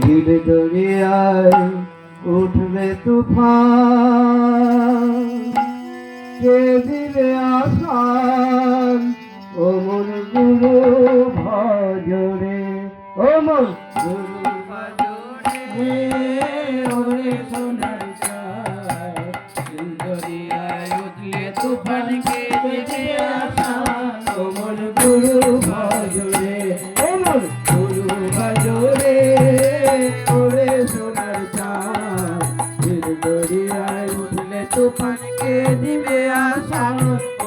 ভিড় দরিয়ায় উঠবে তুফান, কে দিবে আসান ও মন গুরু ভজরে, ও মন গুরু ভজরে, ওরে সোনার চাই দরিয়ায় উঠলে তুফান, কে দিবে আসান ও মন গুরু ভজরে, ও মন গুরু ভজরে, ওরে সোনার চাই দরিয়ায় উঠলে তুফান, কে দিবে আসান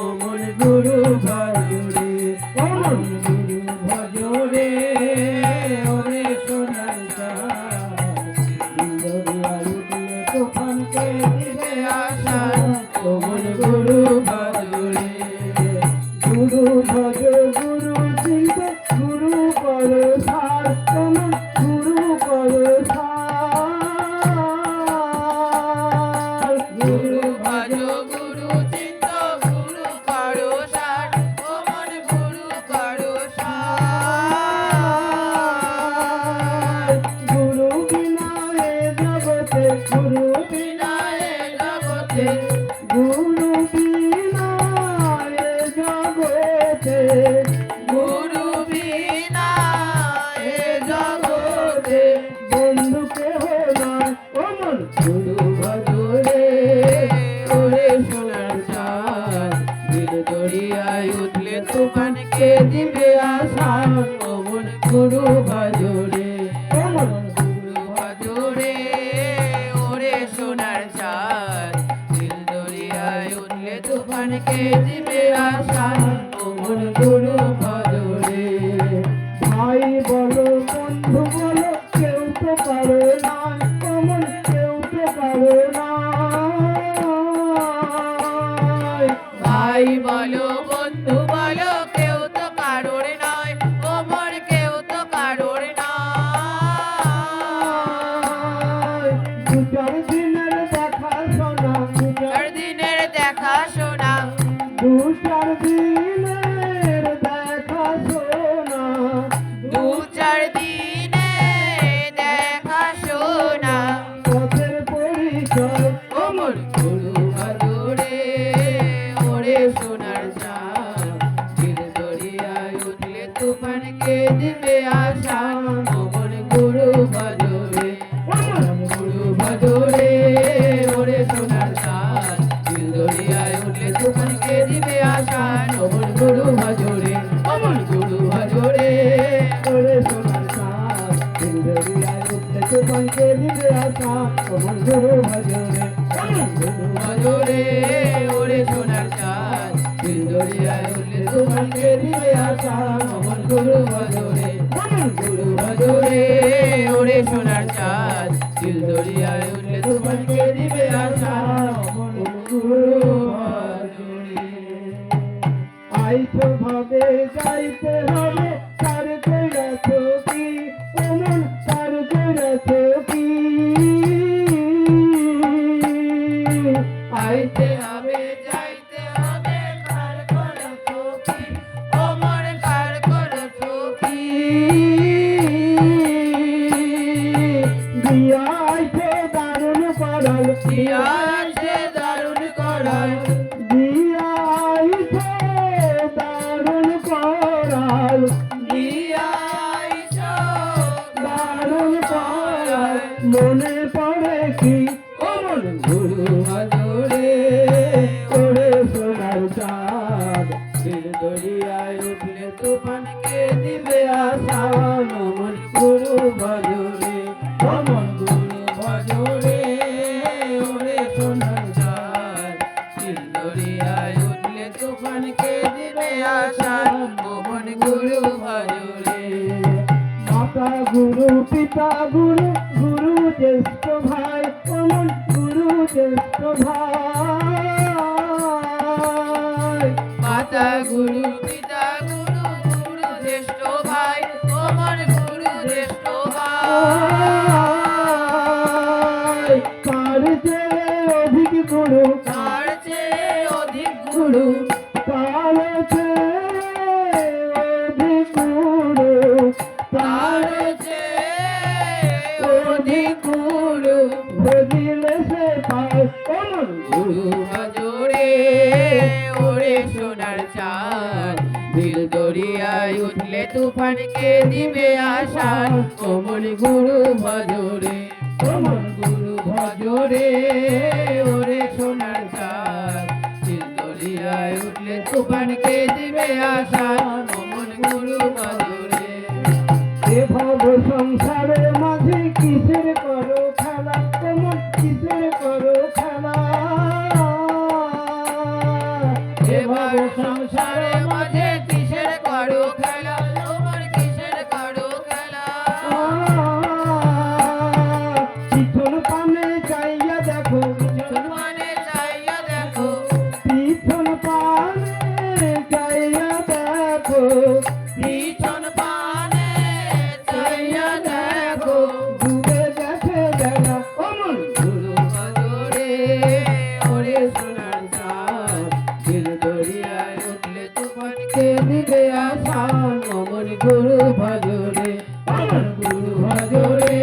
ও মন গুরু ভজরে, ও মন গুরু ভজরে, ওরে সোনার চাই দরিয়ায় উঠলে তুফান, কে দিবে আসান ও মন গুরু ভজরে। গুরু ভজ গুরু চিন্তা গুরু কর সার, তোমার গুরু কর সার, গুরু ভজ গুরু চিন্তা গুরু কর সার, তোমার গুরু কর সার, গুরু বিনা এ জগতে, গুরু বিনা এ জগতে, গুরু বিনা এ জগতে, গুরু বিনা এ জগতে বন্ধু কেহ নয়, ও মন গুরু ভজরে, ওরে সোনার চাঁদ দিল দরিয়ায় উঠলে তুফান, কে দিবে আসান ও মন গুরু ভজরে, ও মন গুরু ভজরে, ওরে সোনার চাঁদ দিল দরিয়ায় উঠলে তুফান, কে দিবে আসান ও মন গুরু ভজরে। ভাই বলো বন্ধু বলো কেউ তো পারে না, অমন কেউ তো পারে না, ভাই বলো বন্ধু বলো কেউ তো কারোর নয়, ওমর কেউ তো কারোর নয়, দু চার দিনের দেখা শোনা, দু চার দিনের দেখা শোনা, দু চার দিনের দেখা শোনা, দু চার দিনে দেখা শোনা, পথের পরিচয় ও মন গুরু ভজরে, ওরে সোনার চাঁদ দিল দরিয়ায় উঠলে তুফান, কে দিবে আসান ও মন গুরু ভজরে, ও মন গুরু ভজরে, ওরে সোনার চাঁদ দিল দরিয়ায় উঠলে তুফান, কে দিবে আসান ও মন গুরু ভজরে, ও মন গুরু ভজরে, ওরে সোনার চাঁদ দিল দরিয়ায় উঠলে তুফান, কে দিবে আসান ও মন গুরু ভজরে, ও মন গুরু ভজরে, ওরে সোনার চাঁদ দিল দরিয়ায় উঠলে তুফান, কে দিবে আসান ও মন গুরু ভজরে, ও মন গুরু ভজরে, ওরে সোনার চাঁদ দিল দরিয়ায় উঠলে তুফান, কে দিবে আসান ও মন গুরু ভজরে। আইতো ভাবে যাইতে হবে, তার কইরাছ কি ও মন, তার কইরাছ কি, আইতে হবে যাইতে হবে, কার করাছ কি ও মন, কার করাছ কি, দিয়া আইছে দারুণ করাল, দিয়া আইছে দারুণ করাল, দিয়া আইছে দারুণ করাল, দিয়া আইছে দারুণ করাল, মনে পড়ে কি ও মন গুরু ভজরে, ওরে সোনার চাঁদ দিল দরিয়ায় উঠলে তুফান, কে দিবে আসান ও মন গুরু ভজরে, ও মন গুরু ভজরে, ওরে সোনার চাঁদ দিল দরিয়ায় উঠলে তুফান, কে দিবে আসান ও মন গুরু ভজরে। মাতা গুরু পিতা গুরু গুরু জ্যেষ্ঠ ভাই, অমন গুরু জ্যেষ্ঠ ভাই, মাতা গুরু পিতা গুরু গুরু জ্যেষ্ঠ ভাই, অমন গুরু জ্যেষ্ঠ ভাই, তার চেয়ে অধিক গুরু, তার চেয়ে অধিক গুরু, তার চেয়ে অধিক গুরু, তার তুফানকে দিবে আসান অমন গুরু ভজরে অমন গুরু ভজরে ওরে সোনার চাঁদ চিলদরিয়ায় উঠলে তুফানকে দিবে আসান অমন গুরু ভজরে এ ভব সংসারের মাঝে কিসের করো খেলা কেমন কিসের করো খেলা এ ভব সংসারের মাঝে কিসের করো খেলা তোমার কিসের করো খেলা পিছন পানে চাইয়া দেখো সম্মানে চাইয়া দেখো পিছন পানে চাইয়া দেখো পিছন পানে চাইয়া দেখো ডুবে গেছে বেলা অমন গুরু ভজরে ওরে সোনার চাঁদ দিল দরিয়ায় উঠলে তুফানকে দিবে আসান অমন গুরু ভজরে অমন গুরু ভজরে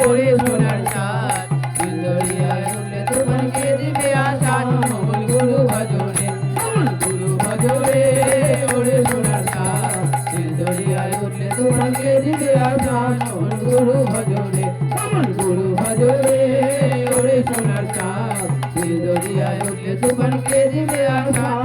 ওরে সোনার চাঁদ দিল দরিয়ায় উঠলে তুফানকে দিবে আসান অমন গুরু ভজরে অমন গুরু ভজরে ওরে সোনার চাঁদ দিল দরিয়ায় উঠলে তুফানকে দিবে আসান অমন গুরু ভজরে অমন গুরু ভজরে ওরে সোনার চাঁদ দিল দরিয়ায় উঠলে তুফানকে দিবে আসান